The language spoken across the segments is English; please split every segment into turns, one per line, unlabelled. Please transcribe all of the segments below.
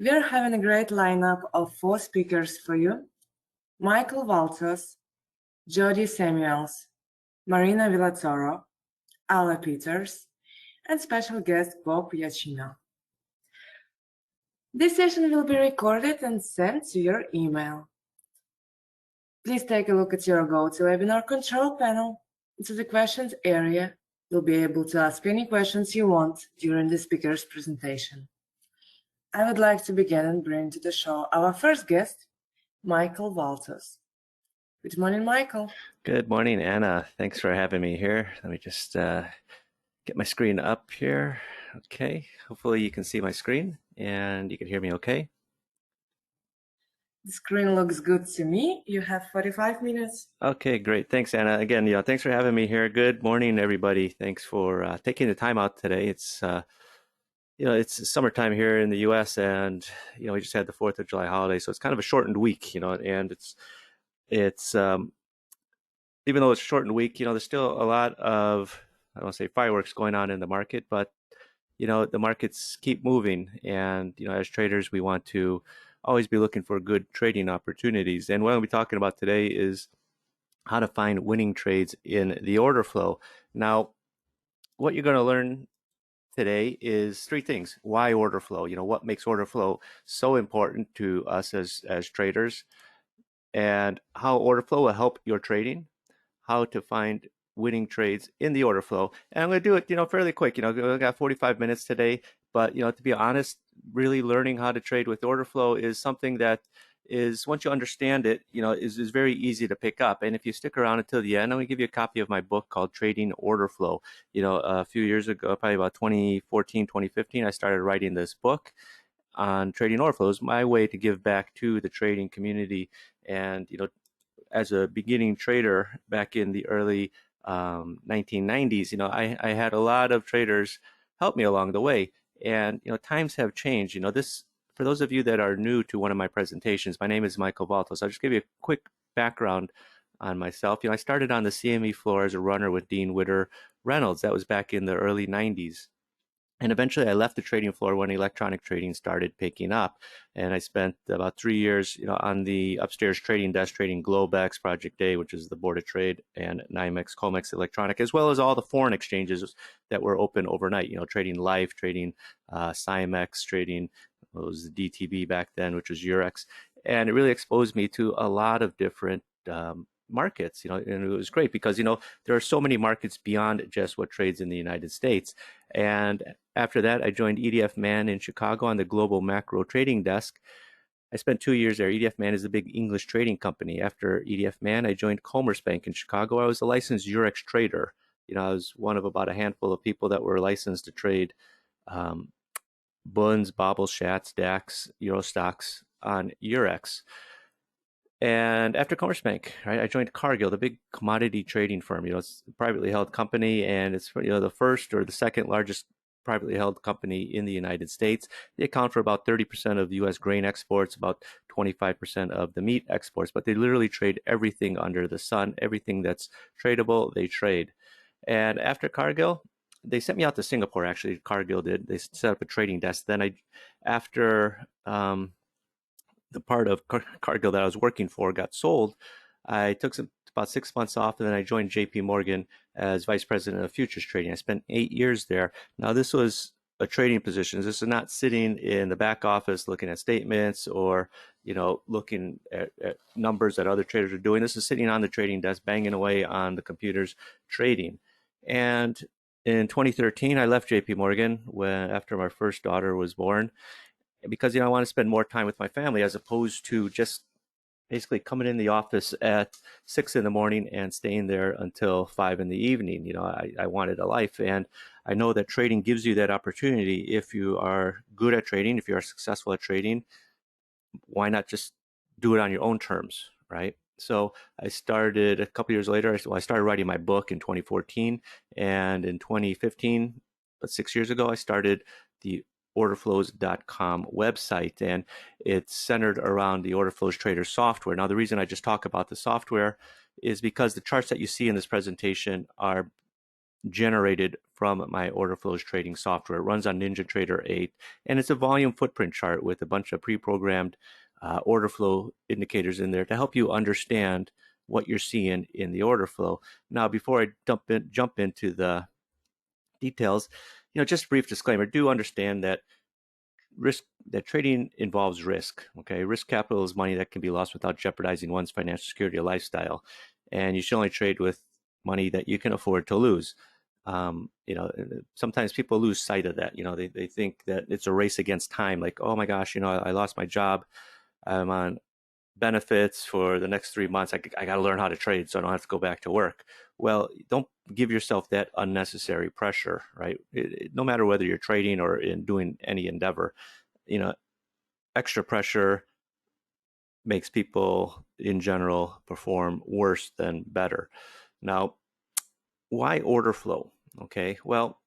We're having a great lineup of 4 speakers for you. Michael Valtos, Jody Samuels, Marina Villatoro, Ala Peters, and special guest Bob Yachino. This session will be recorded and sent to your email. Please take a look at your GoToWebinar control panel. To the questions area, you'll be able to ask any questions you want during the speaker's presentation. I would like to begin and bring to the show our first guest, Michael Valtos. Good morning, Michael.
Good morning, Anna. Thanks for having me here. Let me just get my screen up here. Okay, hopefully you can see my screen and you can hear me okay.
The screen looks good to me. You have 45 minutes.
Okay, great. Thanks, Anna. Again, thanks for having me here. Good morning, everybody. Thanks for taking the time out today. It's it's summertime here in the U.S. and we just had the 4th of July holiday, so it's kind of a shortened week, and it's even though it's a shortened week, there's still a lot of, I don't want to say fireworks going on in the market, but the markets keep moving, and as traders we want to always be looking for good trading opportunities. And what I'll be talking about today is how to find winning trades in the order flow. Now, what you're going to learn today is 3 things. Why order flow? What makes order flow so important to us as traders, and how order flow will help your trading, how to find winning trades in the order flow. And I'm going to do it, fairly quick. We got 45 minutes today, but to be honest, really learning how to trade with order flow is something that is, once you understand it, is very easy to pick up. And if you stick around until the end, I'm going to give you a copy of my book called Trading Order Flow. A few years ago, probably about 2014, 2015, I started writing this book on trading order flows, my way to give back to the trading community. And, as a beginning trader back in the early 1990s, I had a lot of traders help me along the way. And, times have changed. This, for those of you that are new to one of my presentations, my name is Michael Valtos. I'll just give you a quick background on myself. I started on the CME floor as a runner with Dean Witter Reynolds. That was back in the early 90s. And eventually I left the trading floor when electronic trading started picking up. And I spent about 3 years, on the upstairs trading desk, trading Globex, Project A, which is the Board of Trade, and NYMEX, COMEX Electronic, as well as all the foreign exchanges that were open overnight, trading Life, trading CIMEX, trading, it was the DTB back then, which was Eurex. And it really exposed me to a lot of different markets, and it was great because, there are so many markets beyond just what trades in the United States. And after that, I joined EDF Man in Chicago on the global macro trading desk. I spent 2 years there. EDF Man is a big English trading company. After EDF Man, I joined Commerce Bank in Chicago. I was a licensed Eurex trader. I was one of about a handful of people that were licensed to trade Bunds, Bobbles, Schatz, DAX, Euro stocks on Eurex. And after Commerce Bank, right, I joined Cargill, the big commodity trading firm. It's a privately held company, and it's the first or the second largest privately held company in the United States. They account for about 30% of the U.S. grain exports, about 25% of the meat exports, but they literally trade everything under the sun. Everything that's tradable, they trade. And after Cargill, they sent me out to Singapore, actually. Cargill did. They set up a trading desk. Then after the part of Cargill that I was working for got sold, I took about 6 months off, and then I joined JP Morgan as vice president of futures trading. I spent 8 years there. Now, this was a trading position. This is not sitting in the back office looking at statements or, looking at numbers that other traders are doing. This is sitting on the trading desk, banging away on the computers, trading. And in 2013, I left JP Morgan after my first daughter was born, because I want to spend more time with my family as opposed to just basically coming in the office at 6 in the morning and staying there until 5 in the evening. I wanted a life, and I know that trading gives you that opportunity. If you are good at trading, if you are successful at trading, why not just do it on your own terms, right? So I started a couple years later. I started writing my book in 2014, and in 2015, but 6 years ago, I started the Orderflows.com website, and it's centered around the Orderflows Trader software. Now, the reason I just talk about the software is because the charts that you see in this presentation are generated from my order flows trading software. It runs on NinjaTrader 8, and it's a volume footprint chart with a bunch of pre-programmed order flow indicators in there to help you understand what you're seeing in the order flow. Now, before I jump into the details, just a brief disclaimer: do understand that trading involves risk. Okay, risk capital is money that can be lost without jeopardizing one's financial security or lifestyle, and you should only trade with money that you can afford to lose. Sometimes people lose sight of that. They think that it's a race against time. Like, oh my gosh, I lost my job. I'm on benefits for the next 3 months. I got to learn how to trade so I don't have to go back to work. Well, don't give yourself that unnecessary pressure, right? No matter whether you're trading or in doing any endeavor, extra pressure makes people in general perform worse than better. Now, why order flow? Okay, well,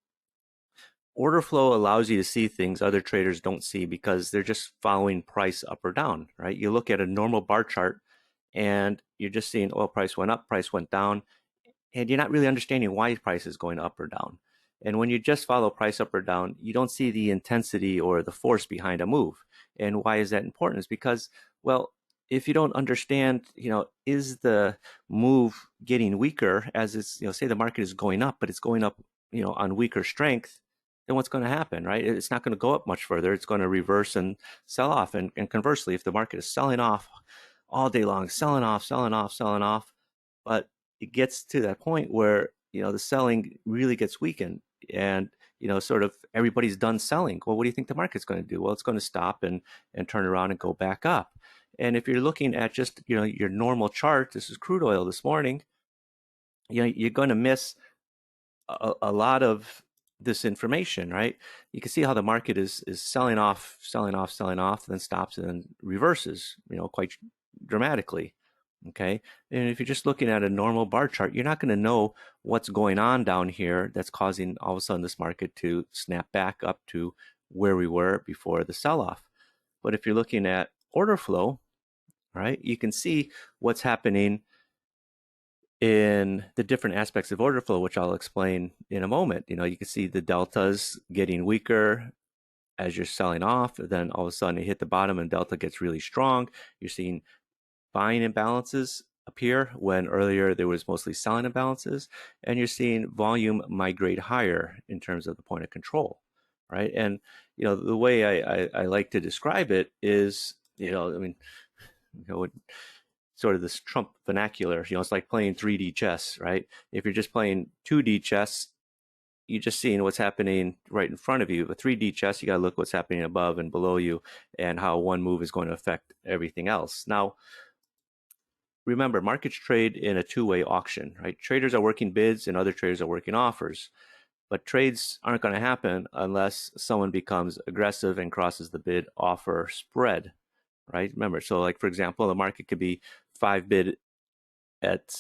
order flow allows you to see things other traders don't see because they're just following price up or down, right? You look at a normal bar chart and you're just seeing oil price went up, price went down, and you're not really understanding why price is going up or down. And when you just follow price up or down, you don't see the intensity or the force behind a move. And why is that important? Is because, well, if you don't understand, is the move getting weaker as it's, say the market is going up, but it's going up, on weaker strength, then what's going to happen, right? It's not going to go up much further. It's going to reverse and sell off. And conversely, if the market is selling off all day long, selling off, but it gets to that point where the selling really gets weakened, and sort of everybody's done selling. Well, what do you think the market's going to do? Well, it's going to stop and turn around and go back up. And if you're looking at just your normal chart, this is crude oil this morning, you're going to miss a lot of this information, right? You can see how the market is selling off, then stops and then reverses, quite dramatically. Okay, and if you're just looking at a normal bar chart, you're not going to know what's going on down here that's causing all of a sudden this market to snap back up to where we were before the sell-off. But if you're looking at order flow, right, you can see what's happening in the different aspects of order flow, which I'll explain in a moment. You can see the deltas getting weaker as you're selling off, then all of a sudden you hit the bottom and delta gets really strong. You're seeing buying imbalances appear when earlier there was mostly selling imbalances, and you're seeing volume migrate higher in terms of the point of control, right? And the way I like to describe it is, sort of this Trump vernacular, it's like playing 3D chess, right? If you're just playing 2D chess, you're just seeing what's happening right in front of you. But 3D chess, you got to look what's happening above and below you and how one move is going to affect everything else. Now, remember, markets trade in a two-way auction, right? Traders are working bids and other traders are working offers. But trades aren't going to happen unless someone becomes aggressive and crosses the bid-offer spread, right? Remember, so like, for example, the market could be 6 bid at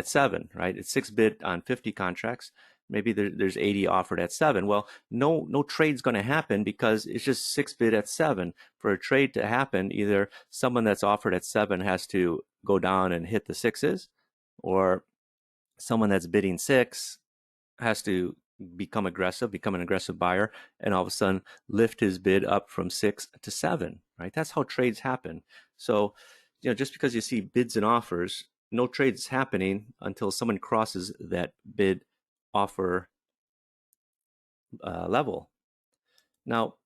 7, right? It's 6 bid on 50 contracts. Maybe there's 80 offered at 7. Well, no trade's going to happen because it's just 6 bid at 7. For a trade to happen, either someone that's offered at 7 has to go down and hit the 6s, or someone that's bidding 6 has to become an aggressive buyer, and all of a sudden lift his bid up from 6 to 7, right? That's how trades happen. So, just because you see bids and offers, no trade's happening until someone crosses that bid offer level. Now,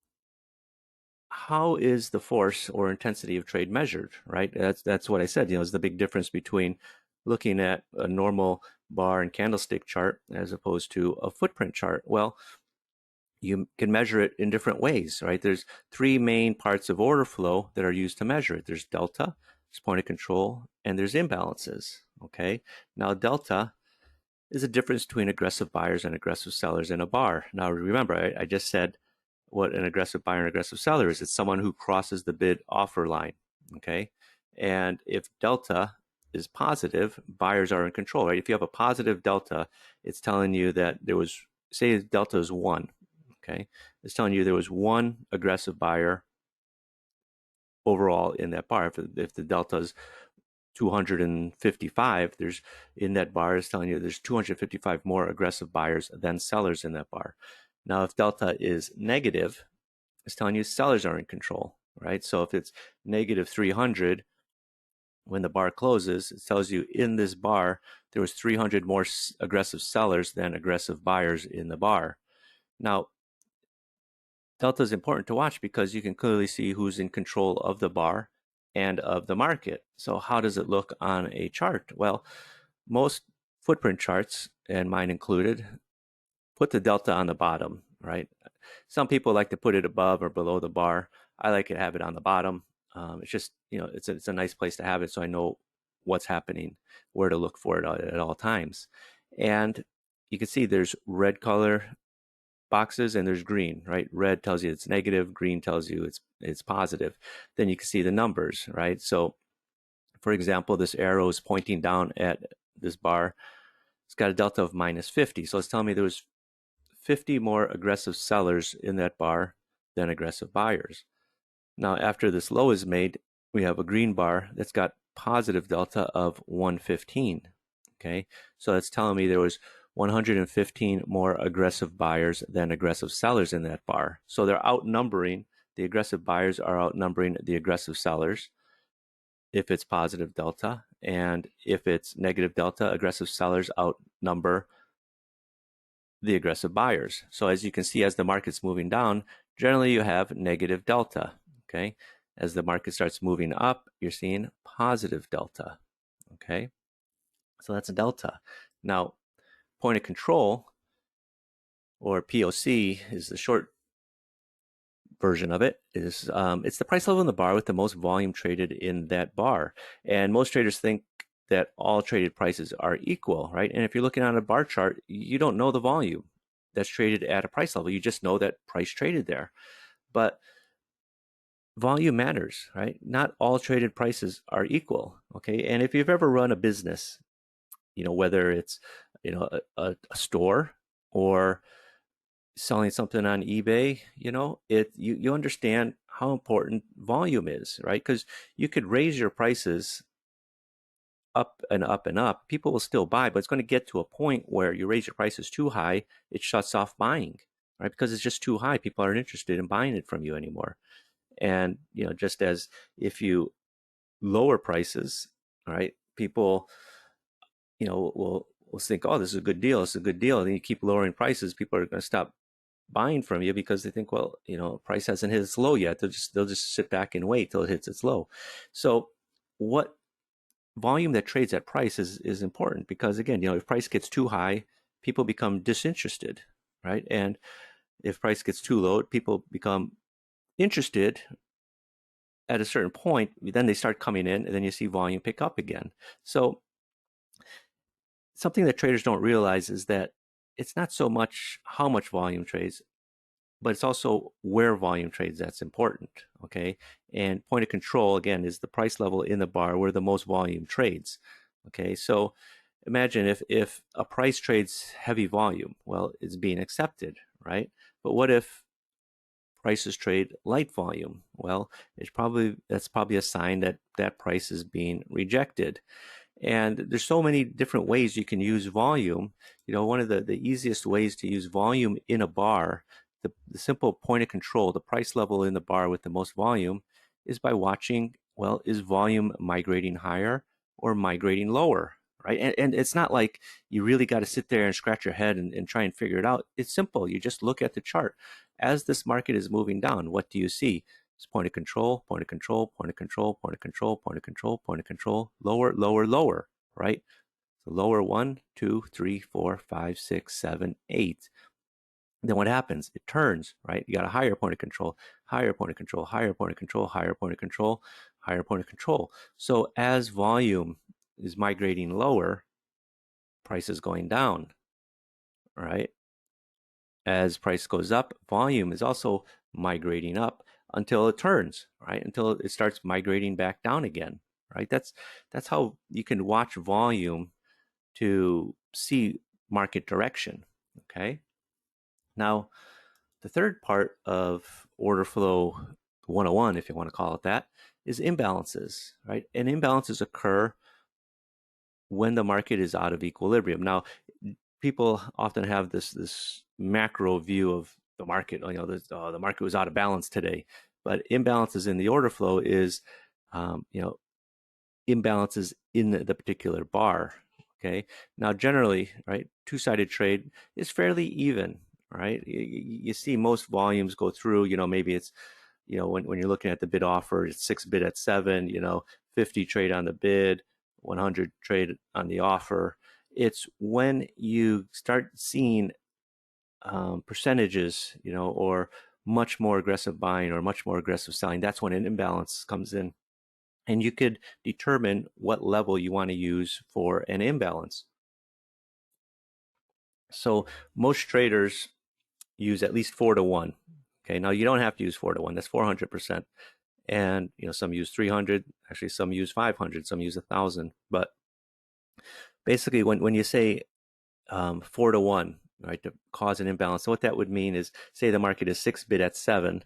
how is the force or intensity of trade measured, right? That's what I said, is the big difference between looking at a normal bar and candlestick chart as opposed to a footprint chart. Well, you can measure it in different ways, right? There's 3 main parts of order flow that are used to measure it. There's delta, there's point of control, and there's imbalances, okay? Now, delta is a difference between aggressive buyers and aggressive sellers in a bar. Now, remember, I just said what an aggressive buyer and aggressive seller is. It's someone who crosses the bid offer line, okay? And if delta is positive, buyers are in control, right? If you have a positive delta, it's telling you that there was, say delta is 1, okay? It's telling you there was 1 aggressive buyer overall in that bar. If the delta is 255, there's in that bar is telling you there's 255 more aggressive buyers than sellers in that bar. Now, if delta is negative, it's telling you sellers are in control, right? So if it's negative 300, when the bar closes, it tells you in this bar, there was 300 more aggressive sellers than aggressive buyers in the bar. Now, delta is important to watch because you can clearly see who's in control of the bar and of the market. So how does it look on a chart? Well, most footprint charts, and mine included, put the delta on the bottom, right? Some people like to put it above or below the bar. I like to have it on the bottom. It's just, it's a nice place to have it so I know what's happening, where to look for it at all times. And you can see there's red color boxes and there's green, right? Red tells you it's negative, green tells you it's positive. Then you can see the numbers, right? So for example, this arrow is pointing down at this bar. It's got a delta of minus 50. So it's telling me there was 50 more aggressive sellers in that bar than aggressive buyers. Now, after this low is made, we have a green bar that's got positive delta of 115. Okay, so that's telling me there was 115 more aggressive buyers than aggressive sellers in that bar. So they're outnumbering, the aggressive buyers are outnumbering the aggressive sellers if it's positive delta. And if it's negative delta, aggressive sellers outnumber the aggressive buyers. So as you can see, as the market's moving down, generally you have negative delta. Okay, as the market starts moving up, you're seeing positive delta. Okay, so that's a delta. Now, point of control, or POC, is the short version of it. Is it's the price level in the bar with the most volume traded in that bar. And most traders think that all traded prices are equal, right? And if you're looking on a bar chart, you don't know the volume that's traded at a price level. You just know that price traded there. But volume matters, right? Not all traded prices are equal, okay? And if you've ever run a business, whether it's, a store or selling something on eBay, you understand how important volume is, right? Because you could raise your prices up and up and up. People will still buy, but it's going to get to a point where you raise your prices too high, it shuts off buying, right? Because it's just too high. People aren't interested in buying it from you anymore. And, just as if you lower prices, right, people, will think, oh, this is a good deal. It's a good deal. And you keep lowering prices, people are going to stop buying from you because they think, well, price hasn't hit its low yet. They'll just sit back and wait till it hits its low. So what volume that trades at price is important because, again, if price gets too high, people become disinterested, right? And if price gets too low, people become interested at a certain point. Then they start coming in, and then you see volume pick up again. So something that traders don't realize is that it's not so much how much volume trades, but it's also where volume trades that's important, okay? And point of control, again, is the price level in the bar where the most volume trades, okay? So imagine if a price trades heavy volume, well, it's being accepted, right? But what if prices trade light volume? Well, that's probably a sign that that price is being rejected. And there's so many different ways you can use volume. One of the easiest ways to use volume in a bar, the simple point of control, the price level in the bar with the most volume, is by watching, well, is volume migrating higher or migrating lower, right? And it's not like you really got to sit there and scratch your head and try and figure it out. It's simple. You just look at the chart. As this market is moving down, what do you see? It's point of control, point of control, point of control, point of control, point of control, point of control, lower, lower, lower, right? So lower 1, 2, 3, 4, 5, 6, 7, 8. Then what happens? It turns, right? You got a higher point of control, higher point of control, higher point of control, higher point of control, higher point of control. So as volume is migrating lower, price is going down, right? As price goes up, volume is also migrating up until it turns, right? Until it starts migrating back down again, right? That's how you can watch volume to see market direction, okay? Now, the third part of order flow 101, if you want to call it that, is imbalances, right? And imbalances occur when the market is out of equilibrium. Now, people often have this macro view of the market. The market was out of balance today, but imbalances in the order flow is, you know, imbalances in the particular bar. Okay. Now, generally, right, two-sided trade is fairly even, right? You see most volumes go through, maybe it's, when you're looking at the bid offer, it's 6 bid at 7, 50 trade on the bid, 100 trade on the offer. It's when you start seeing percentages, or much more aggressive buying or much more aggressive selling, that's when an imbalance comes in. And you could determine what level you want to use for an imbalance. So most traders use at least 4-to-1. Okay, now you don't have to use 4-to-1. That's 400%. And some use 300. Actually, some use 500. Some use 1,000. But basically, when you say 4-to-1, right, to cause an imbalance, so what that would mean is, say the market is 6 bid at 7.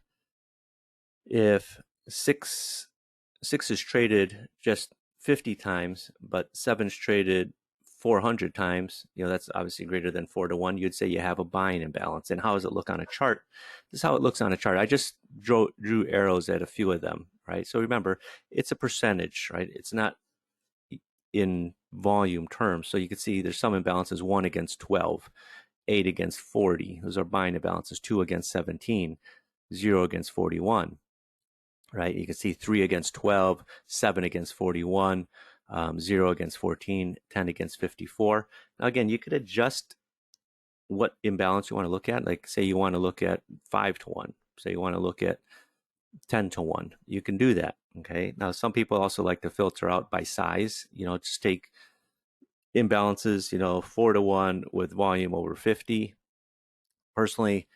If six is traded just 50 times, but 7's traded 400 times, that's obviously greater than 4-to-1. You'd say you have a buying imbalance. And how does it look on a chart? This is how it looks on a chart. I just drew arrows at a few of them, right? So remember, it's a percentage, right? It's not in volume terms. So you can see there's some imbalances: 1 against 12, 8 against 40. Those are buying imbalances. 2 against 17, 0 against 41. Right, you can see 3 against 12, 7 against 41, 0 against 14, 10 against 54. Now, again, you could adjust what imbalance you want to look at. Like, say you want to look at 5-to-1. Say you want to look at 10-to-1. You can do that. Okay. Now, some people also like to filter out by size. Just take imbalances, 4-to-1 with volume over 50. Personally,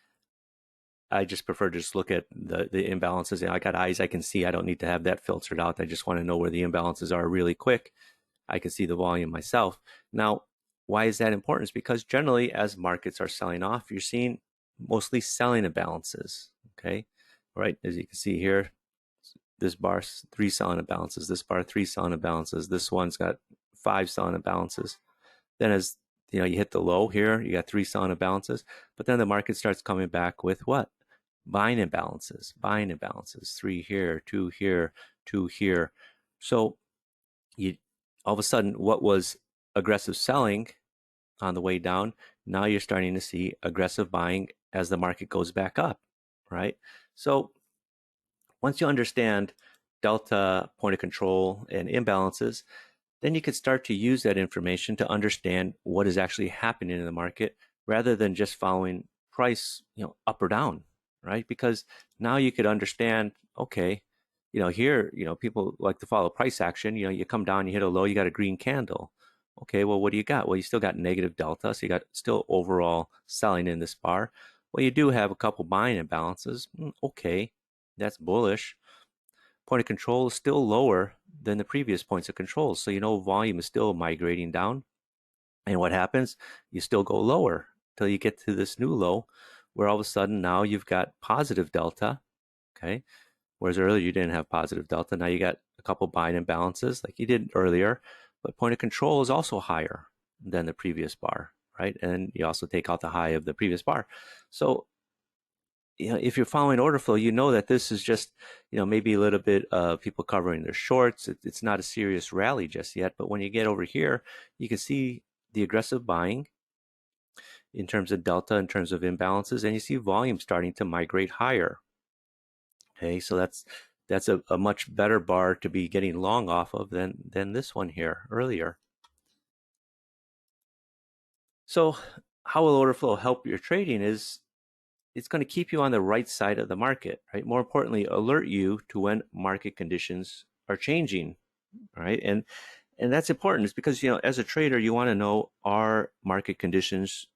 I just prefer to just look at the imbalances. I got eyes I can see. I don't need to have that filtered out. I just want to know where the imbalances are really quick. I can see the volume myself. Now, why is that important? It's because generally, as markets are selling off, you're seeing mostly selling imbalances. Okay, right? As you can see here, this bar, 3 selling imbalances. This bar, 3 selling imbalances. This one's got 5 selling imbalances. Then as you hit the low here, you got 3 selling imbalances. But then the market starts coming back with what? Buying imbalances. 3 here, 2 here, 2 here. So you all of a sudden, what was aggressive selling on the way down, now you're starting to see aggressive buying as the market goes back up, right? So once you understand delta, point of control, and imbalances, then you could start to use that information to understand what is actually happening in the market, rather than just following price, up or down, right? Because now you could understand, okay, here, people like to follow price action. You come down, you hit a low, you got a green candle. Okay, well, what do you got? Well, you still got negative delta, so you got still overall selling in this bar. Well, you do have a couple buying imbalances. Okay, that's bullish. Point of control is still lower than the previous points of control. So, volume is still migrating down. And what happens? You still go lower till you get to this new low, where all of a sudden now you've got positive delta. Okay. Whereas earlier you didn't have positive delta. Now you got a couple buying imbalances like you did earlier, but point of control is also higher than the previous bar, right? And you also take out the high of the previous bar. So if you're following order flow, that this is just, maybe a little bit of people covering their shorts. It's not a serious rally just yet. But when you get over here, you can see the aggressive buying in terms of delta, in terms of imbalances, and you see volume starting to migrate higher. Okay, so that's a much better bar to be getting long off of than this one here earlier. So how will order flow help your trading is, it's going to keep you on the right side of the market, right? More importantly, alert you to when market conditions are changing, right? And that's important. It's because, as a trader, you want to know, are market conditions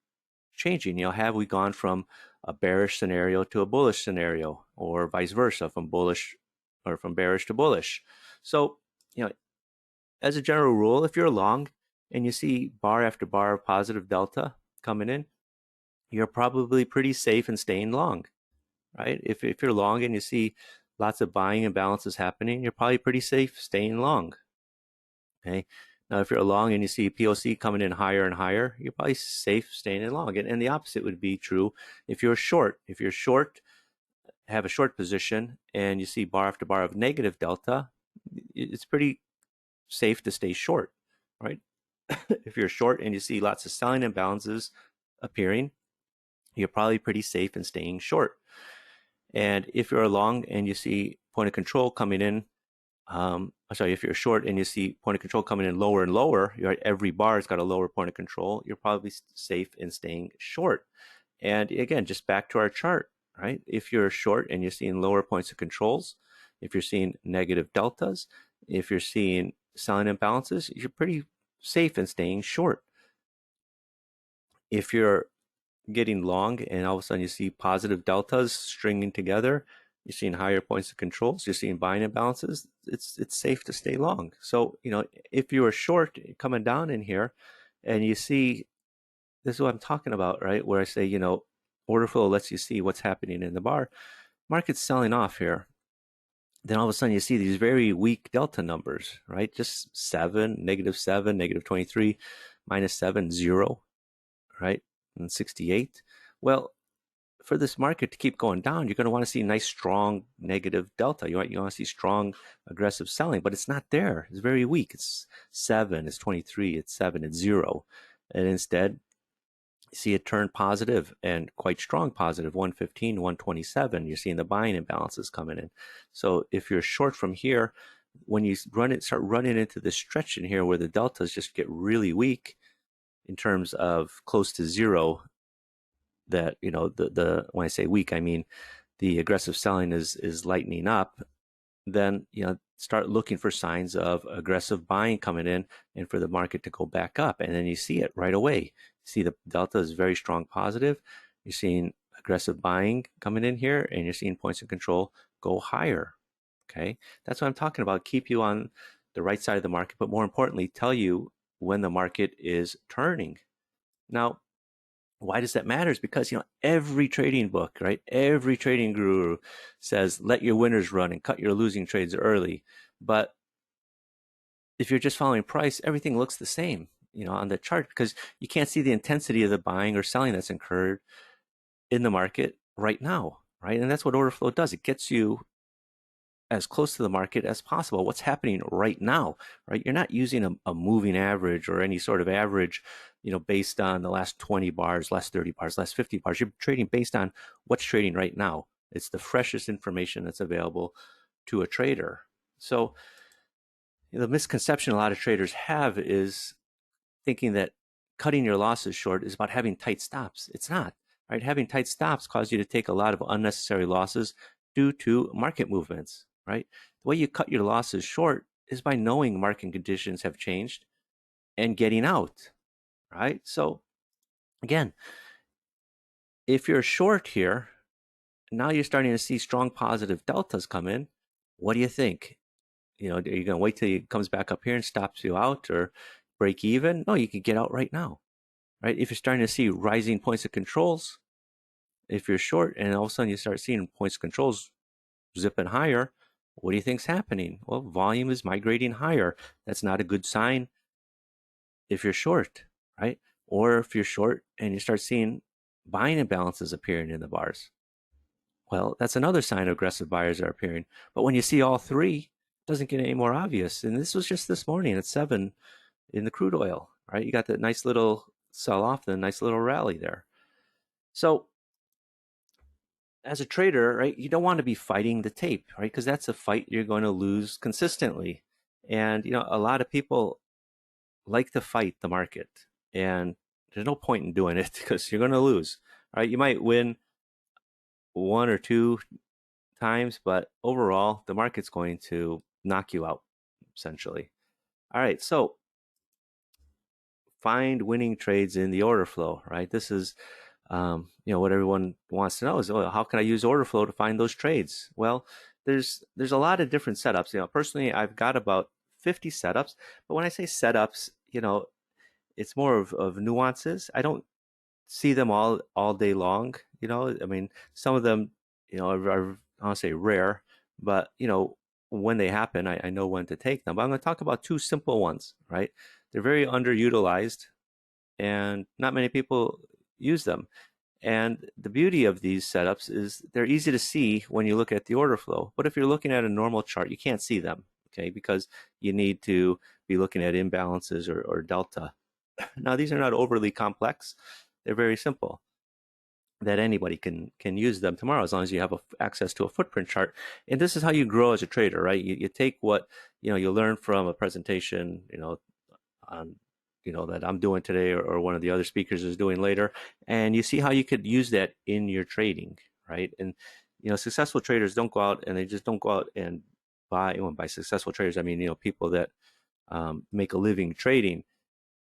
changing? Have we gone from a bearish scenario to a bullish scenario, or vice versa, from bullish or from bearish to bullish? So, as a general rule, if you're long and you see bar after bar of positive delta coming in, you're probably pretty safe in staying long, right? If you're long and you see lots of buying imbalances happening, you're probably pretty safe staying long. Okay. Now, if you're long and you see POC coming in higher and higher, you're probably safe staying in long. And the opposite would be true if you're short. If you're short, have a short position, and you see bar after bar of negative delta, it's pretty safe to stay short, right? If you're short and you see lots of selling imbalances appearing, you're probably pretty safe in staying short. And if you're long and you see point of control coming in, if you're short and you see point of control coming in lower and lower, every bar has got a lower point of control, you're probably safe in staying short. And again, just back to our chart, right? If you're short and you're seeing lower points of controls, if you're seeing negative deltas, if you're seeing selling imbalances, you're pretty safe in staying short. If you're getting long and all of a sudden you see positive deltas stringing together, you're seeing higher points of controls, you're seeing buying imbalances, it's safe to stay long. So, if you are short coming down in here and you see, this is what I'm talking about, right? Where I say, order flow lets you see what's happening in the bar. Market's selling off here. Then all of a sudden you see these very weak delta numbers, right? Just 7, -7, -23, -7, 0, right? And 68. Well, for this market to keep going down, you're going to want to see nice, strong negative delta. You want to see strong, aggressive selling, but it's not there. It's very weak. It's 7, it's 23, it's 7, it's 0. And instead, you see it turn positive and quite strong positive, 115, 127. You're seeing the buying imbalances coming in. So if you're short from here, when you start running into this stretch in here where the deltas just get really weak in terms of close to 0, that the when I say weak, I mean the aggressive selling is lightening up, then start looking for signs of aggressive buying coming in and for the market to go back up. And then you see it right away. See the delta is very strong positive. You're seeing aggressive buying coming in here, and you're seeing points of control go higher. Okay, that's what I'm talking about. Keep you on the right side of the market, but more importantly, tell you when the market is turning. Now, why does that matter? Is because every trading book, right? Every trading guru says let your winners run and cut your losing trades early. But if you're just following price, everything looks the same, on the chart, because you can't see the intensity of the buying or selling that's incurred in the market right now, right? And that's what order flow does. It gets you as close to the market as possible. What's happening right now, right? You're not using a moving average or any sort of average, based on the last 20 bars, last 30 bars, last 50 bars. You're trading based on what's trading right now. It's the freshest information that's available to a trader. So the misconception a lot of traders have is thinking that cutting your losses short is about having tight stops. It's not, right? Having tight stops cause you to take a lot of unnecessary losses due to market movements, right? The way you cut your losses short is by knowing market conditions have changed and getting out, right? So again, if you're short here, now you're starting to see strong positive deltas come in. What do you think? Are you going to wait till it comes back up here and stops you out or break even? No, you can get out right now, right? If you're starting to see rising points of controls, if you're short and all of a sudden you start seeing points of controls zipping higher, what do you think's happening? Well, volume is migrating higher. That's not a good sign if you're short, right? Or if you're short and you start seeing buying imbalances appearing in the bars, well, that's another sign aggressive buyers are appearing. But when you see all three, it doesn't get any more obvious. And this was just this morning at 7 in the crude oil, right? You got that nice little sell off, the nice little rally there. So as a trader, right, you don't want to be fighting the tape, right? Because that's a fight you're going to lose consistently. And, a lot of people like to fight the market, and there's no point in doing it because you're going to lose, right? You might win 1 or 2 times, but overall, the market's going to knock you out, essentially. All right, so find winning trades in the order flow, right? This is what everyone wants to know is, how can I use order flow to find those trades? Well, there's a lot of different setups. Personally, I've got about 50 setups, but when I say setups, it's more of nuances. I don't see them all day long. I mean, some of them, are I don't say rare, but when they happen, I know when to take them. But I'm going to talk about 2 simple ones, right? they're very underutilized, and not many people use them. And the beauty of these setups is they're easy to see when you look at the order flow. But if you're looking at a normal chart, you can't see them, okay, because you need to be looking at imbalances or delta. Now, these are not overly complex. They're very simple that anybody can use them tomorrow as long as you have access to a footprint chart. And this is how you grow as a trader, right? You take what you learn from a presentation, on that I'm doing today, or one of the other speakers is doing later, and you see how you could use that in your trading, right? And successful traders don't go out and they just don't go out and buy. Well, by successful traders, I mean people that make a living trading,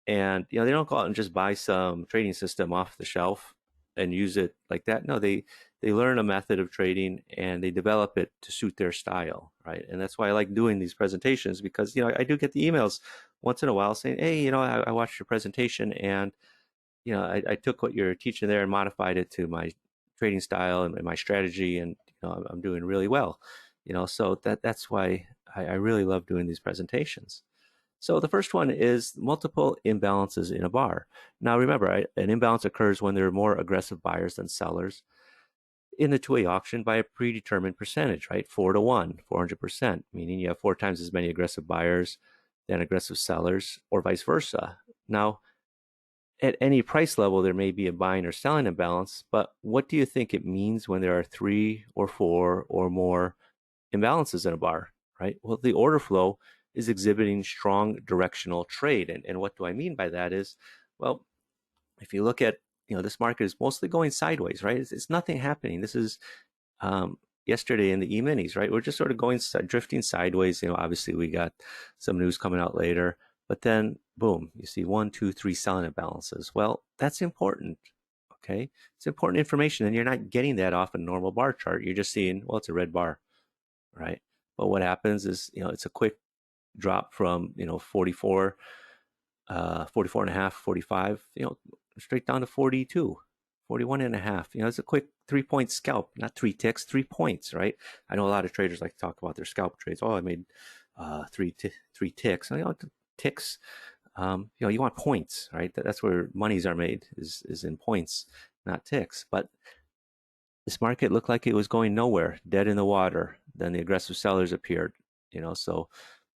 and they don't go out and just buy some trading system off the shelf and use it like that. No, they learn a method of trading and they develop it to suit their style, right? And that's why I like doing these presentations, because I do get the emails once in a while saying, hey, I watched your presentation, and I took what you're teaching there and modified it to my trading style and my strategy, and I'm doing really well. So that's why I really love doing these presentations. So the first one is multiple imbalances in a bar. Now remember, an imbalance occurs when there are more aggressive buyers than sellers in the two-way auction by a predetermined percentage, right? 4-to-1, 400%, meaning you have 4 times as many aggressive buyers than aggressive sellers, or vice versa. Now, at any price level, there may be a buying or selling imbalance, but what do you think it means when there are 3 or 4 or more imbalances in a bar, right? Well, the order flow is exhibiting strong directional trade. And what do I mean by that is, well, if you look at, this market is mostly going sideways, right? It's nothing happening. This is yesterday in the E-minis, right? We're just sort of drifting sideways. Obviously we got some news coming out later, but then boom, you see 1, 2, 3 selling imbalances. Well, that's important. Okay. It's important information, and you're not getting that off a normal bar chart. You're just seeing, well, it's a red bar, right? But what happens is, it's a quick drop from 44, 44 and a half, 45, straight down to 42, 41 and a half. It's a quick 3-point scalp, not 3 ticks, 3 points, right? I know a lot of traders like to talk about their scalp trades. Oh, I made 3 ticks. Ticks. You want points, right? That's where monies are made, is in points, not ticks. But this market looked like it was going nowhere, dead in the water. Then the aggressive sellers appeared, so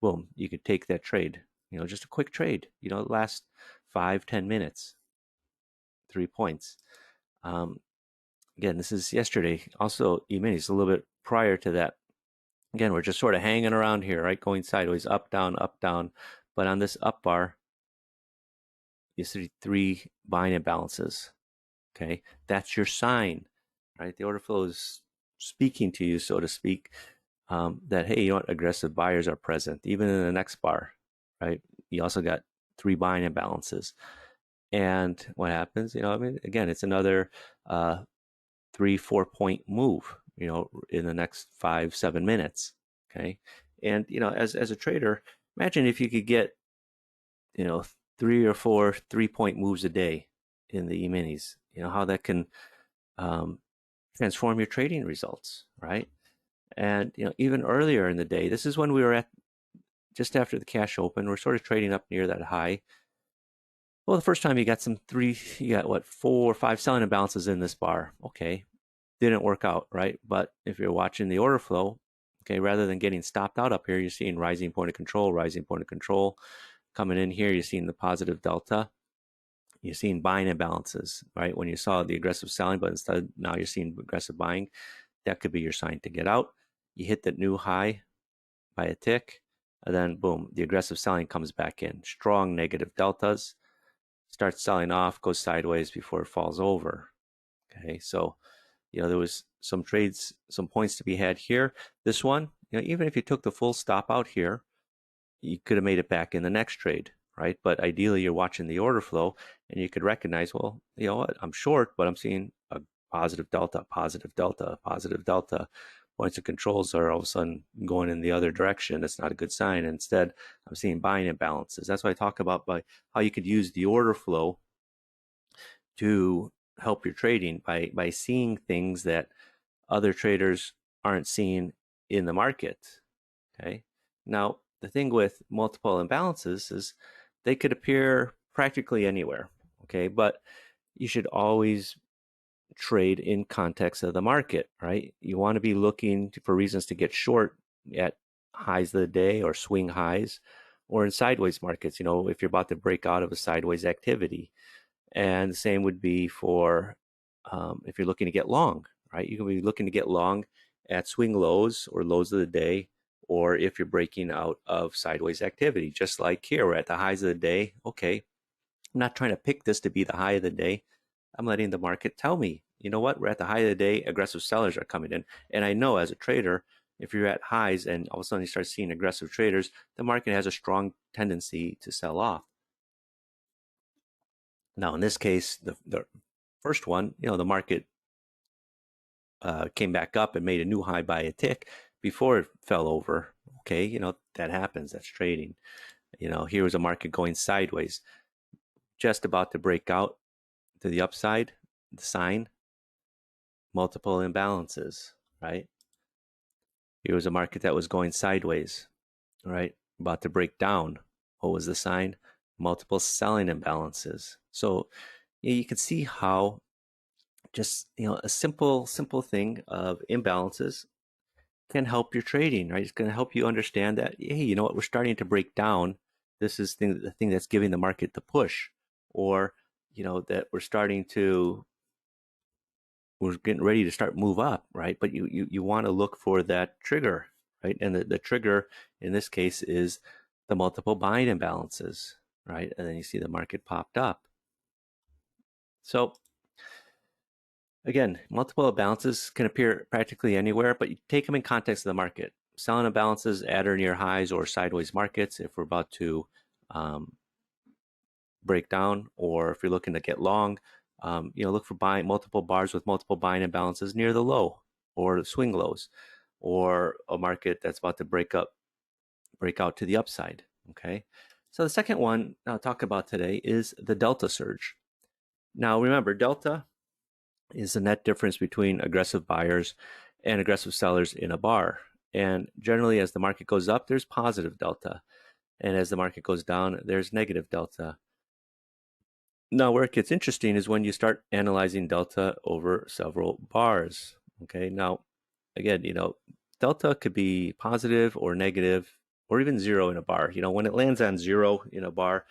boom, you could take that trade, just a quick trade, last 5-10 minutes, 3 points. Again, this is yesterday. Also, E-minis a little bit prior to that. Again, we're just sort of hanging around here, right? Going sideways, up, down, up, down. But on this up bar, you see 3 buying imbalances. Okay, that's your sign, right? The order flow is speaking to you, so to speak, that, hey, aggressive buyers are present, even in the next bar, right? You also got 3 buying imbalances. And what happens, again, it's another 3-4 point move, in the next 5-7 minutes. Okay. And, as a trader, imagine if you could get, 3 or 4 3-point moves a day in the E-minis, how that can transform your trading results, right? And even earlier in the day, this is when we were at just after the cash open, we're sort of trading up near that high. Well, the first time you got 4 or 5 selling imbalances in this bar. Okay, didn't work out, right? But if you're watching the order flow, okay, rather than getting stopped out up here, you're seeing rising point of control. Coming in here, you're seeing the positive delta. You're seeing buying imbalances, right? When you saw the aggressive selling, but instead now you're seeing aggressive buying. That could be your sign to get out. You hit that new high by a tick, and then boom, the aggressive selling comes back in. Strong negative deltas, starts selling off, goes sideways before it falls over. Okay, so there was some trades, some points to be had here. This one, even if you took the full stop out here, you could have made it back in the next trade, right? But ideally, you're watching the order flow, and you could recognize, well, you know what, I'm short, but I'm seeing a positive delta, positive delta, positive delta. Points of controls are all of a sudden going in the other direction. That's not a good sign. Instead, I'm seeing buying imbalances. That's what I talk about by how you could use the order flow to help your trading by seeing things that other traders aren't seeing in the market. Okay. Now, the thing with multiple imbalances is they could appear practically anywhere. Okay, but you should always trade in context of the market, right? You want to be looking for reasons to get short at highs of the day or swing highs, or in sideways markets, if you're about to break out of a sideways activity. And the same would be for if you're looking to get long, right? You can be looking to get long at swing lows or lows of the day, or if you're breaking out of sideways activity, just like here, we're at the highs of the day. Okay, I'm not trying to pick this to be the high of the day. I'm letting the market tell me, you know what, we're at the high of the day, aggressive sellers are coming in. And I know as a trader, if you're at highs and all of a sudden you start seeing aggressive traders, the market has a strong tendency to sell off. Now, in this case, the first one, the market came back up and made a new high by a tick before it fell over. Okay, that happens. That's trading. Here was a market going sideways, just about to break out to the upside. The sign, multiple imbalances, right? Here was a market that was going sideways, right? About to break down. What was the sign? Multiple selling imbalances. So you can see how just a simple thing of imbalances can help your trading, right? It's going to help you understand that, hey, you know what, we're starting to break down. This is the thing that's giving the market the push, or that we're getting ready to start move up, right? But you want to look for that trigger, right? And the trigger in this case is the multiple buying imbalances, right? And then you see the market popped up. So again, multiple imbalances can appear practically anywhere, but you take them in context of the market. Selling imbalances at or near highs or sideways markets if we're about to break down, or if you're looking to get long, look for buying multiple bars with multiple buying imbalances near the low or the swing lows, or a market that's about to break out to the upside. Okay, so the second one I'll talk about today is the delta surge. Now remember, delta is the net difference between aggressive buyers and aggressive sellers in a bar. And generally, as the market goes up, there's positive delta. And as the market goes down, there's negative delta. Now, where it gets interesting is when you start analyzing delta over several bars. Okay, now, again, delta could be positive or negative or even zero in a bar. When it lands on zero in a bar,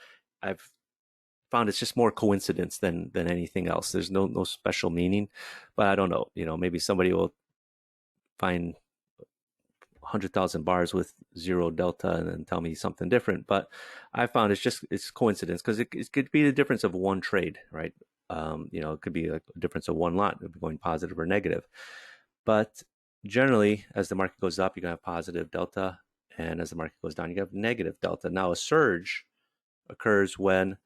I've found it's just more coincidence than anything else. There's no special meaning, but I don't know. Maybe somebody will find 100,000 bars with zero delta and then tell me something different. But I found it's coincidence, because it could be the difference of one trade, right? It could be like a difference of one lot, going positive or negative. But generally, as the market goes up, you're gonna have positive delta, and as the market goes down, you have negative delta. Now, a surge occurs when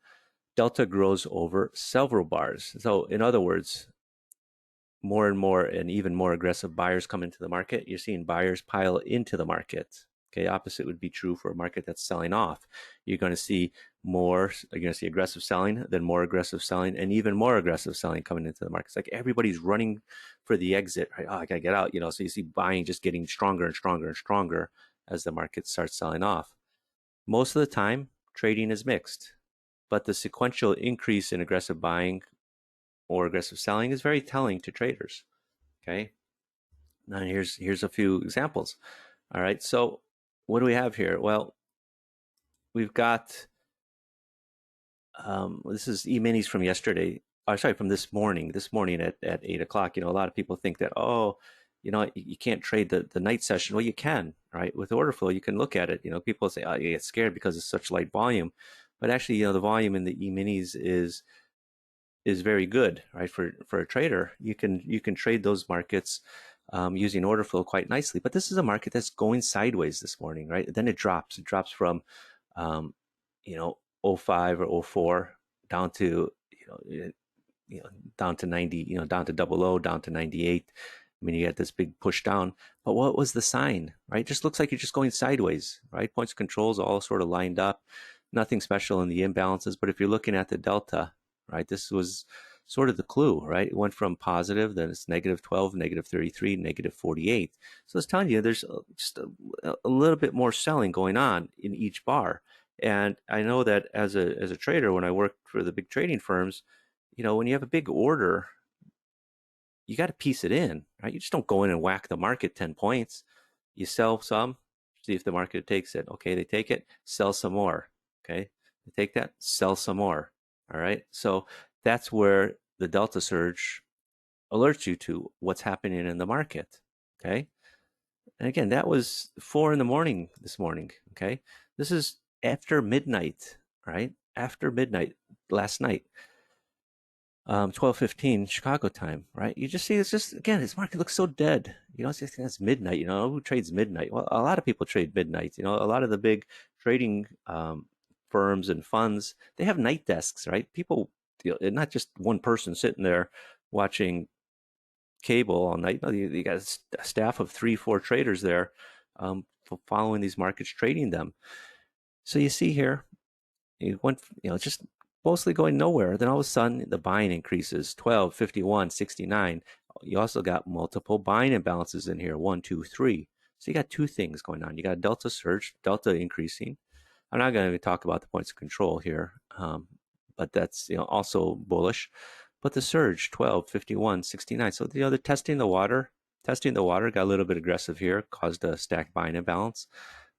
delta grows over several bars. So in other words, more and more and even more aggressive buyers come into the market. You're seeing buyers pile into the market. Okay, opposite would be true for a market that's selling off. You're going to see aggressive selling, then more aggressive selling, and even more aggressive selling coming into the market. It's like everybody's running for the exit, right? Oh, I gotta get out, So you see buying just getting stronger and stronger and stronger as the market starts selling off. Most of the time, trading is mixed, but the sequential increase in aggressive buying or aggressive selling is very telling to traders. Okay, now here's a few examples. All right, so what do we have here? Well, we've got this is e-minis from yesterday. From this morning. This morning at 8 o'clock. A lot of people think that, you can't trade the night session. Well, you can, right? With order flow, you can look at it. People say, oh, you get scared because it's such light volume, but actually, the volume in the e-minis is very good, right? For a trader, you can trade those markets using order flow quite nicely. But this is a market that's going sideways this morning, right? Then it drops. It drops from 05 or 04 down to down to 90, down to 00, down to 98. I mean, you get this big push down. But what was the sign, right? It just looks like you're just going sideways, right? Points of controls all sort of lined up. Nothing special in the imbalances. But if you're looking at the delta, right, this was sort of the clue, right? It went from positive, then it's negative 12, negative 33, negative 48. So it's telling you there's just a little bit more selling going on in each bar. And I know that as a trader, when I worked for the big trading firms, when you have a big order, you got to piece it in, right? You just don't go in and whack the market 10 points. You sell some, see if the market takes it. Okay, they take it, sell some more. Okay, they take that, sell some more. All right, so that's where the delta surge alerts you to what's happening in the market. Okay, and again, that was 4 in the morning this morning. Okay, this is after midnight, right? After midnight last night. 12:15 Chicago time, right? You just see it's just again, this market looks so dead. It's just it's midnight. Who trades midnight? Well, a lot of people trade midnight. A lot of the big trading firms and funds, they have night desks, right? People, not just one person sitting there watching cable all night. No, you got a staff of 3, 4 traders there, following these markets, trading them. So you see here, it went, just mostly going nowhere. Then all of a sudden, the buying increases 12, 51, 69. You also got multiple buying imbalances in here 1, 2, 3. So you got two things going on. You got delta surge, delta increasing. I'm not going to talk about the points of control here, but that's also bullish. But the surge 12, 51, 69. So they're testing the water. Testing the water, got a little bit aggressive here, caused a stacked buying imbalance.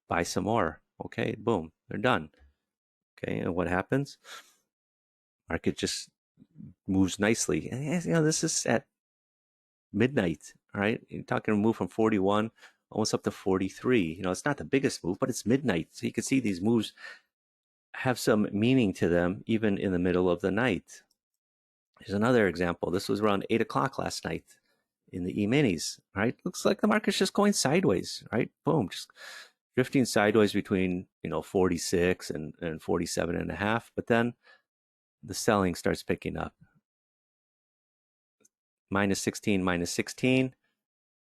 Buy some more. Okay, boom, they're done. Okay, and what happens? Market just moves nicely. And this is at midnight, right? You're talking a move from 41 almost up to 43. It's not the biggest move, but it's midnight. So you can see these moves have some meaning to them even in the middle of the night. Here's another example. This was around 8 o'clock last night in the E-minis, right? Looks like the market's just going sideways, right? Boom, just drifting sideways between 46 and 47 and a half, but then the selling starts picking up. Minus 16, minus 16,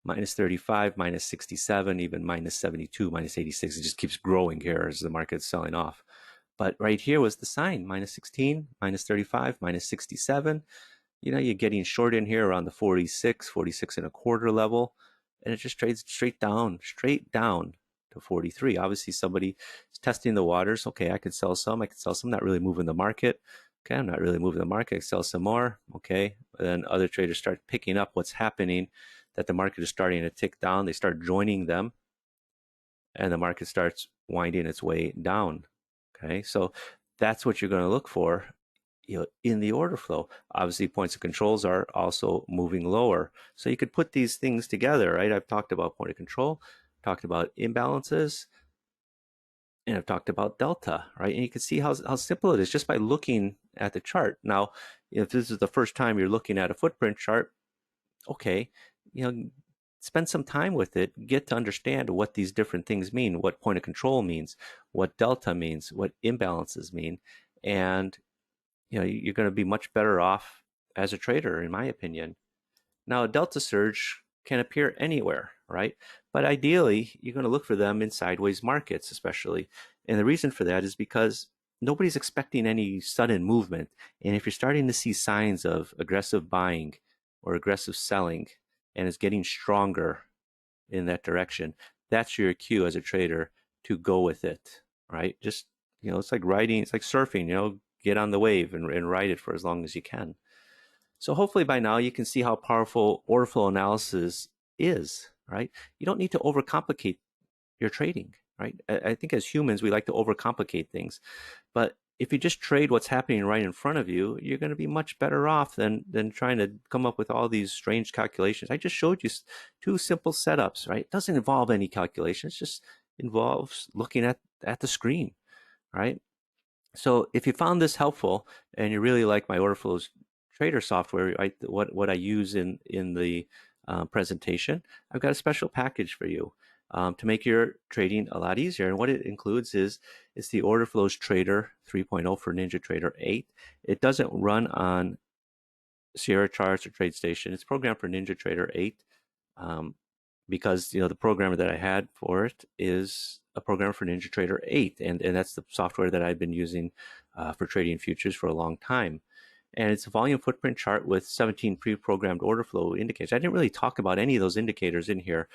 minus 35, minus 67, even minus 72, minus 86. It just keeps growing here as the market's selling off. But right here was the sign, minus 16, minus 35, minus 67. You're getting short in here around the 46, 46 and a quarter level, and it just trades straight down to 43. Obviously, somebody is testing the waters. Okay, I could sell some. Not really moving the market. Okay, I'm not really moving the market. I sell some more. Okay, and then other traders start picking up what's happening, that the market is starting to tick down. They start joining them, and the market starts winding its way down. Okay, so that's what you're going to look for in the order flow. Obviously, points of controls are also moving lower. So you could put these things together, right? I've talked about point of control, talked about imbalances, and I've talked about delta, right? And you can see how simple it is just by looking at the chart. Now, if this is the first time you're looking at a footprint chart, okay, spend some time with it, get to understand what these different things mean, what point of control means, what delta means, what imbalances mean, and you're going to be much better off as a trader, in my opinion. Now, a delta surge can appear anywhere, right? But ideally, you're going to look for them in sideways markets, especially. And the reason for that is because nobody's expecting any sudden movement. And if you're starting to see signs of aggressive buying or aggressive selling, and it's getting stronger in that direction, that's your cue as a trader to go with it, right? Just, it's like riding, it's like surfing, get on the wave and ride it for as long as you can. So hopefully by now you can see how powerful order flow analysis is, right? You don't need to overcomplicate your trading, right? I think as humans, we like to overcomplicate things. But if you just trade what's happening right in front of you, you're going to be much better off than trying to come up with all these strange calculations. I just showed you two simple setups, right? It doesn't involve any calculations, it just involves looking at the screen, right? So if you found this helpful and you really like my Orderflows Trader software, right, what I use in the presentation, I've got a special package for you to make your trading a lot easier. And what it includes is the Orderflows Trader 3.0 for NinjaTrader 8. It doesn't run on Sierra Charts or TradeStation. It's programmed for NinjaTrader 8 because the programmer that I had for it is a programmer for NinjaTrader 8, and that's the software that I've been using for trading futures for a long time. And it's a volume footprint chart with 17 pre-programmed order flow indicators. I didn't really talk about any of those indicators in here,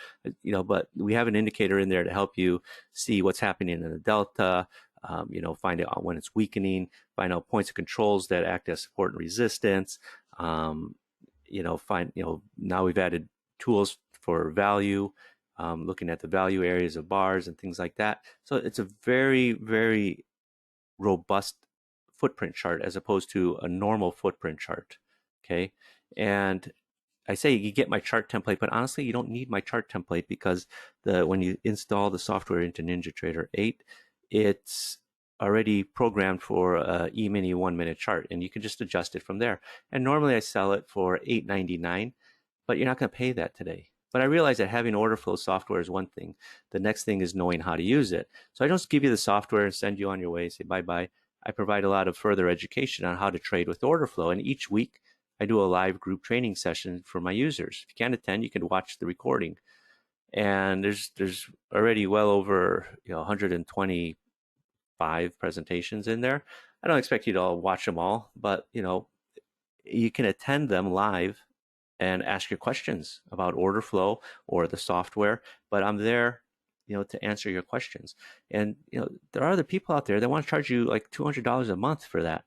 but we have an indicator in there to help you see what's happening in the delta, find out when it's weakening, find out points of controls that act as support and resistance. Um, now we've added tools for value, looking at the value areas of bars and things like that. So it's a very, very robust footprint chart as opposed to a normal footprint chart. Okay. And I say you get my chart template, but honestly, you don't need my chart template because when you install the software into NinjaTrader 8, it's already programmed for a E-mini 1-minute chart, and you can just adjust it from there. And normally I sell it for $8.99, but you're not going to pay that today. But I realize that having order flow software is one thing. The next thing is knowing how to use it. So I don't just give you the software and send you on your way, say bye-bye. I provide a lot of further education on how to trade with order flow. And each week I do a live group training session for my users. If you can't attend, you can watch the recording. And there's already well over 125 presentations in there. I don't expect you to all watch them all, but you can attend them live and ask your questions about order flow or the software. But I'm there, to answer your questions. And there are other people out there that want to charge you like $200 a month for that.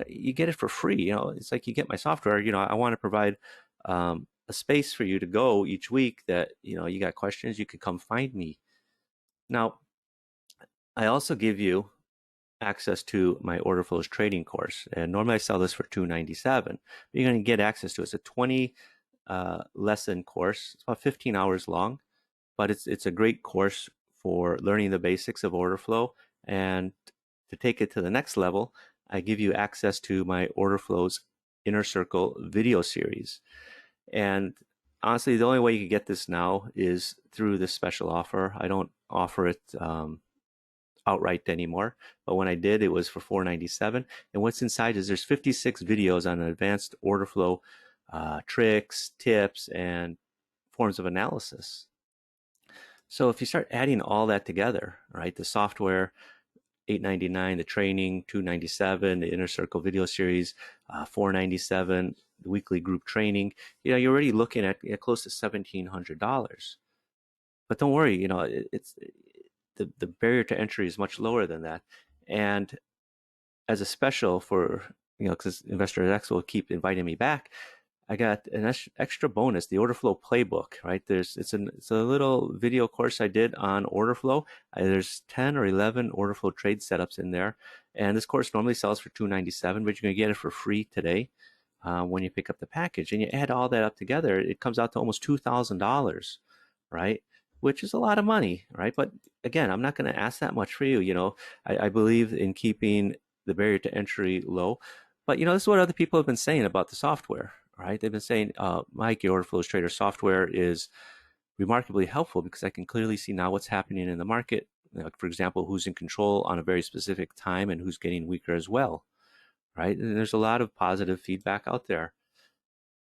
You get it for free. It's like you get my software. I want to provide a space for you to go each week that you got questions, you can come find me. Now, I also give you access to my order flows trading course, and normally I sell this for $297, but you're going to get access to it. It's a 20 lesson course. It's about 15 hours long, but it's a great course for learning the basics of order flow. And to take it to the next level, I give you access to my order flows inner circle video series. And honestly, the only way you can get this now is through this special offer. I don't offer it outright anymore, but when I did, it was for $497. And what's inside is there's 56 videos on advanced order flow tricks, tips, and forms of analysis. So if you start adding all that together, right, the software, $899, the training, $297, the inner circle video series, $497, the weekly group training, you're already looking at close to $1,700. But don't worry, it's the barrier to entry is much lower than that. And as a special for, because Investor X will keep inviting me back, I got an extra bonus, the order flow playbook, right? It's a little video course I did on order flow. There's 10 or 11 order flow trade setups in there. And this course normally sells for $297, but you're going to get it for free today when you pick up the package. And you add all that up together, it comes out to almost $2,000, right? Which is a lot of money, right? But again, I'm not going to ask that much for you. I believe in keeping the barrier to entry low. But this is what other people have been saying about the software, right? They've been saying, Mike, your Orderflows Trader software is remarkably helpful because I can clearly see now what's happening in the market. Like, for example, who's in control on a very specific time and who's getting weaker as well, right? And there's a lot of positive feedback out there.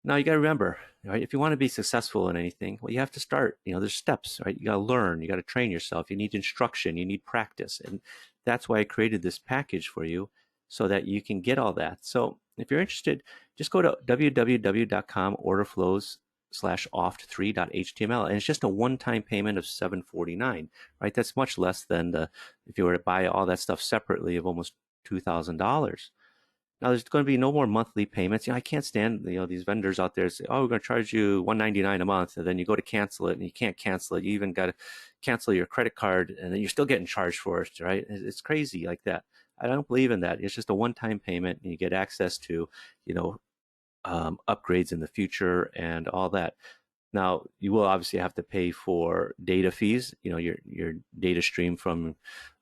Now you got to remember, right? If you want to be successful in anything, well, you have to start. There's steps, right? You got to learn. You got to train yourself. You need instruction. You need practice, and that's why I created this package for you, so that you can get all that. So if you're interested, just go to www.com orderflows/oft3.html, and it's just a one-time payment of $749, right? That's much less than if you were to buy all that stuff separately of almost $2,000. Now, there's going to be no more monthly payments. I can't stand these vendors out there say, "Oh, we're going to charge you $199 a month," and then you go to cancel it, and you can't cancel it. You even got to cancel your credit card, and then you're still getting charged for it, right? It's crazy like that. I don't believe in that. It's just a one-time payment, and you get access to, upgrades in the future and all that. Now, you will obviously have to pay for data fees, your data stream from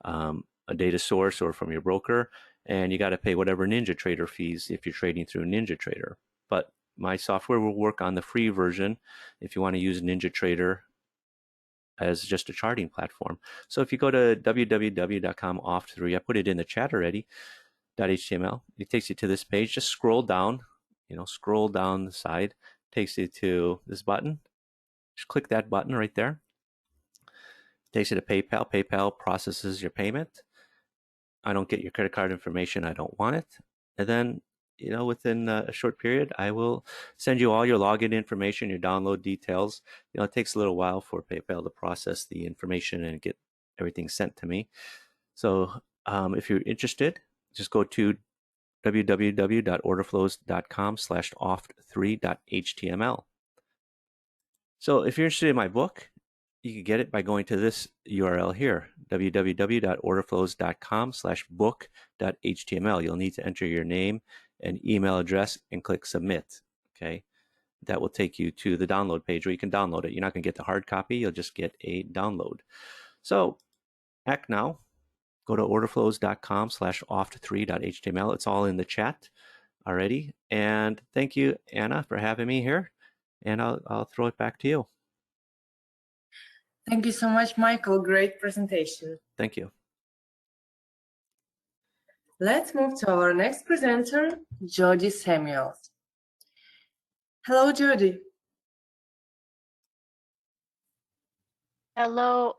a data source or from your broker, and you got to pay whatever NinjaTrader fees if you're trading through NinjaTrader. But my software will work on the free version if you want to use NinjaTrader as just a charting platform. So if you go to www.com oft3, I put it in the chat already, .html, it takes you to this page. Just scroll down, scroll down the side, takes you to this button. Just click that button right there. Takes you to PayPal. PayPal processes your payment. I don't get your credit card information. I don't want it. And then, within a short period, I will send you all your login information, your download details. It takes a little while for PayPal to process the information and get everything sent to me. So If you're interested, just go to www.orderflows.com/oft3.html. So if you're interested in my book, you can get it by going to this URL here, www.orderflows.com/book.html. You'll need to enter your name and email address and click submit. Okay, that will take you to the download page where you can download it. You're not going to get the hard copy, you'll just get a download. So act now. Go to orderflows.com/oft3.html. It's all in the chat already. And thank you, Anna, for having me here. And I'll throw it back to you.
Thank you so much, Michael. Great presentation.
Thank you.
Let's move to our next presenter, Jody Samuels. Hello, Jody.
Hello,